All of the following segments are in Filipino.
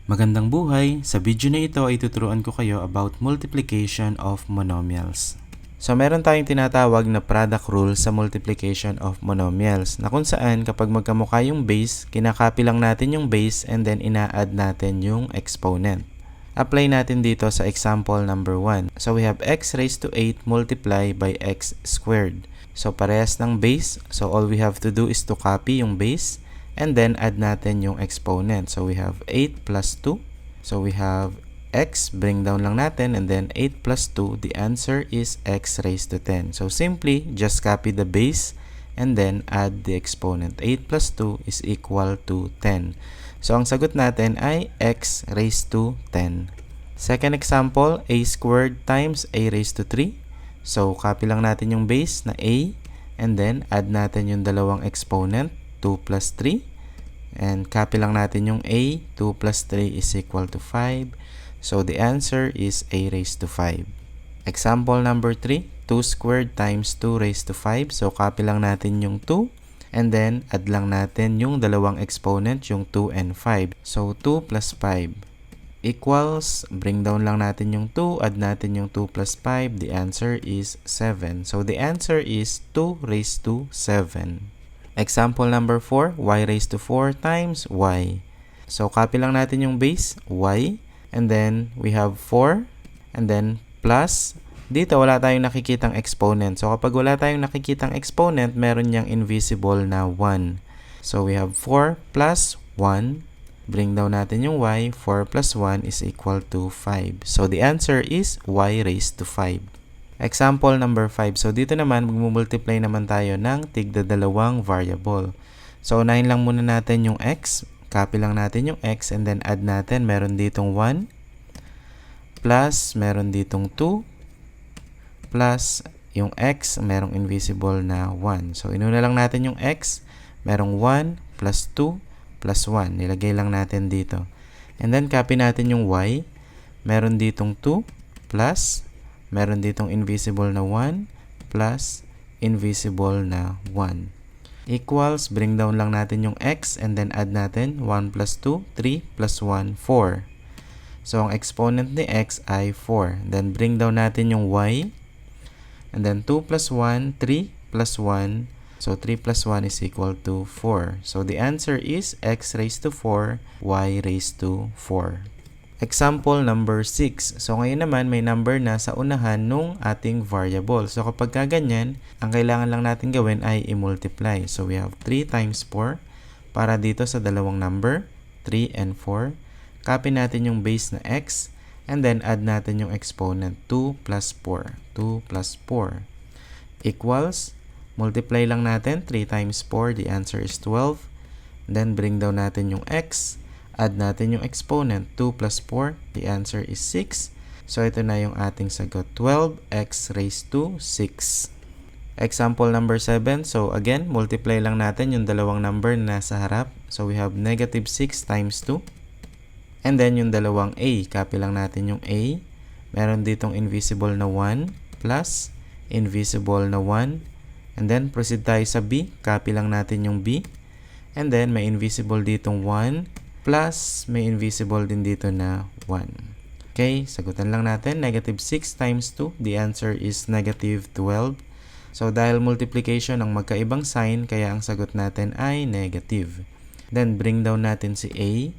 Magandang buhay! Sa video na ito ay tuturuan ko kayo about multiplication of monomials. So meron tayong tinatawag na product rule sa multiplication of monomials na kung saan kapag magkamukha yung base, kinakopy lang natin yung base and then ina-add natin yung exponent. Apply natin dito sa example number 1. So we have x raised to 8 multiplied by x squared. So parehas ng base, so all we have to do is to copy yung base and then add natin yung exponent. So we have 8 plus 2. So we have x, bring down lang natin, and then 8 plus 2, the answer is x raised to 10. So simply, just copy the base and then add the exponent. 8 plus 2 is equal to 10. So ang sagot natin ay x raised to 10. Second example, a squared times a raised to 3. So copy lang natin yung base na a and then add natin yung dalawang exponent. 2 plus 3 and copy lang natin yung a. 2 plus 3 is equal to 5. So the answer is a raised to 5. Example number 3, 2 squared times 2 raised to 5. So copy lang natin yung 2 and then add lang natin yung dalawang exponent, yung 2 and 5. So 2 plus 5 equals, bring down lang natin yung 2, add natin yung 2 plus 5. The answer is 7. So the answer is 2 raised to 7. Example number 4, y raised to 4 times y. So, copy lang natin yung base, y, and then we have 4, and then plus. Dito, wala tayong nakikitang exponent. So, kapag wala tayong nakikitang exponent, meron niyang invisible na 1. So, we have 4 plus 1. Bring down natin yung y. 4 plus 1 is equal to 5. So, the answer is y raised to 5. Example number 5. So, dito naman, magmumultiply naman tayo ng tigda dalawang variable. So, unahin lang muna natin yung x. Copy lang natin yung x and then add natin. Meron ditong 1 plus meron ditong 2 plus yung x, merong invisible na 1. So, inuna lang natin yung x. Merong 1 plus 2 plus 1. Nilagay lang natin dito. And then, copy natin yung y. Meron ditong 2 plus meron ditong invisible na 1 plus invisible na 1. Equals, bring down lang natin yung x and then add natin 1 plus 2, 3 plus 1, 4. So, ang exponent ni x ay 4. Then, bring down natin yung y. And then, 2 plus 1, 3 plus 1. So, 3 plus 1 is equal to 4. So, the answer is x raised to 4, y raised to 4. Example number 6. So, ngayon naman may number na sa unahan nung ating variable. So, kapag ganyan, ang kailangan lang natin gawin ay i-multiply. So, we have 3 times 4 para dito sa dalawang number, 3 and 4. Copy natin yung base na x and then add natin yung exponent, 2 plus 4. 2 plus 4 equals, multiply lang natin, 3 times 4, the answer is 12. Then, bring down natin yung x. Add natin yung exponent, 2 plus 4, the answer is 6. So, ito na yung ating sagot, 12x raised to 6. Example number 7. So, again, multiply lang natin yung dalawang number na nasa harap. So, we have negative 6 times 2. And then, yung dalawang a. Copy lang natin yung a. Meron ditong invisible na 1 plus invisible na 1. And then, proceed tayo sa b. Copy lang natin yung b. And then, may invisible ditong 1 plus may invisible din dito na 1. Okay, sagutan lang natin. Negative 6 times 2. The answer is negative 12. So, dahil multiplication ang magkaibang sign, kaya ang sagot natin ay negative. Then, bring down natin si a.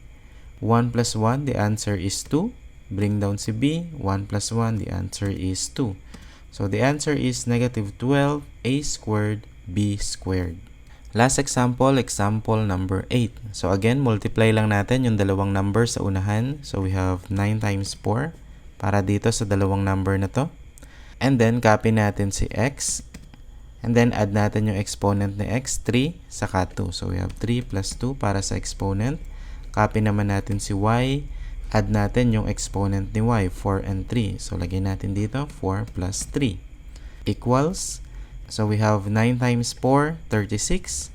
1 plus 1, the answer is 2. Bring down si b. 1 plus 1, the answer is 2. So, the answer is negative 12, a squared, b squared. Last example, example number 8. So again, multiply lang natin yung dalawang number sa unahan. So we have 9 times 4 para dito sa dalawang number na to. And then, copy natin si x. And then, add natin yung exponent ni x, 3, saka 2. So we have 3 plus 2 para sa exponent. Copy naman natin si y. Add natin yung exponent ni y, 4 and 3. So lagay natin dito, 4 plus 3 equals, so we have 9 times 4, 36.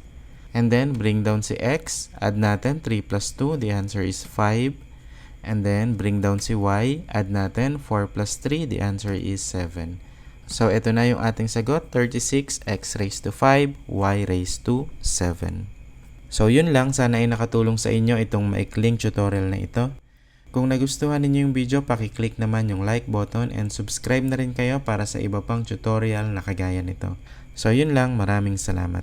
And then, bring down si x. Add natin 3 plus 2. The answer is 5. And then, bring down si y. Add natin 4 plus 3. The answer is 7. So, ito na yung ating sagot. 36, x raised to 5, y raised to 7. So, yun lang. Sana ay nakatulong sa inyo itong maikling tutorial na ito. Kung nagustuhan ninyo yung video, paki-click naman yung like button and subscribe na rin kayo para sa iba pang tutorial na kagaya nito. So yun lang, maraming salamat.